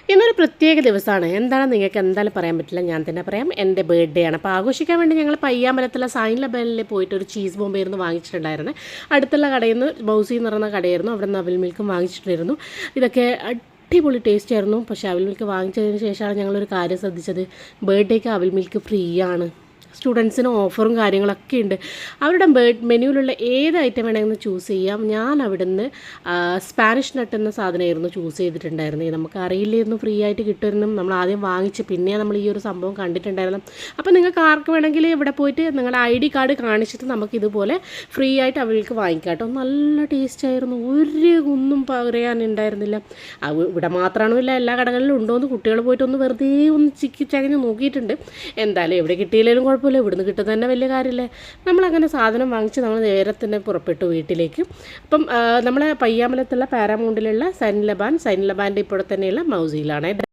ഇന്നൊരു പ്രത്യേക ദിവസമാണ്. എന്താണെന്ന് നിങ്ങൾക്ക് എന്തായാലും പറയാൻ പറ്റില്ല. ഞാൻ തന്നെ പറയാം. എൻ്റെ ബർത്ത്ഡേ ആണ്. അപ്പോൾ ആഘോഷിക്കാൻ വേണ്ടി ഞങ്ങൾ പയ്യാമ്പലത്തുള്ള സൈൻ ലബനിൽ പോയിട്ട് ഒരു ചീസ് ബോംബായിരുന്നു വാങ്ങിച്ചിട്ടുണ്ടായിരുന്നത്. അടുത്തുള്ള കടയിൽ നിന്ന് ബൗസി എന്ന് പറയുന്ന കടയായിരുന്നു. അവിടെ നിന്ന് അവിൽ മിൽക്കും വാങ്ങിച്ചിട്ടുണ്ടായിരുന്നു. ഇതൊക്കെ അടിപൊളി ടേസ്റ്റ് ആയിരുന്നു. പക്ഷേ അവിൽ മിൽക്ക് വാങ്ങിച്ചതിന് ശേഷമാണ് ഞങ്ങളൊരു കാര്യം ശ്രദ്ധിച്ചത്. ബർത്ത്ഡേക്ക് അവിൽ മിൽക്ക് ഫ്രീ ആണ്. സ്റ്റുഡൻസിന് ഓഫറും കാര്യങ്ങളൊക്കെ ഉണ്ട്. അവരുടെ മെനുവിലുള്ള ഏത് ഐറ്റം വേണമെന്ന് ചൂസ് ചെയ്യാം. ഞാൻ അവിടുന്ന് സ്പാനിഷ് നട്ട് എന്ന സാധനമായിരുന്നു ചൂസ് ചെയ്തിട്ടുണ്ടായിരുന്നത്. നമുക്ക് അറിയില്ലായിരുന്നു ഫ്രീ ആയിട്ട് കിട്ടുമായിരുന്നു. നമ്മൾ ആദ്യം വാങ്ങിച്ച് പിന്നെ നമ്മൾ ഈ ഒരു സംഭവം കണ്ടിട്ടുണ്ടായിരുന്നു. അപ്പോൾ നിങ്ങൾക്ക് ആർക്ക് വേണമെങ്കിൽ ഇവിടെ പോയിട്ട് നിങ്ങളുടെ ID കാർഡ് കാണിച്ചിട്ട് നമുക്കിതുപോലെ ഫ്രീ ആയിട്ട് അവർക്ക് വാങ്ങിക്കാം കേട്ടോ. നല്ല ടേസ്റ്റ് ആയിരുന്നു. ഒന്നും പറയാനുണ്ടായിരുന്നില്ല. ഇവിടെ മാത്രമാണല്ല, എല്ലാ കടകളിലും ഉണ്ടോയെന്ന് കുട്ടികൾ പോയിട്ടൊന്ന് വെറുതെ ഒന്ന് ചകഞ്ഞ് നോക്കിയിട്ടുണ്ട്. എന്തായാലും എവിടെ കിട്ടിയില്ലെങ്കിലും കുഴപ്പമില്ല, ഇവിടുന്ന് കിട്ടുന്നത് തന്നെ വലിയ കാര്യമല്ലേ. നമ്മളങ്ങനെ സാധനം വാങ്ങിച്ച് നമ്മൾ നേരെ തന്നെ പുറപ്പെട്ടു വീട്ടിലേക്ക്. അപ്പം നമ്മളെ പയ്യാമ്പലത്തുള്ള പാരാമൗണ്ടിലുള്ള സൈൻ ലബാൻ്റെ ഇപ്പോൾ തന്നെയുള്ള മൗസിയിലാണ്.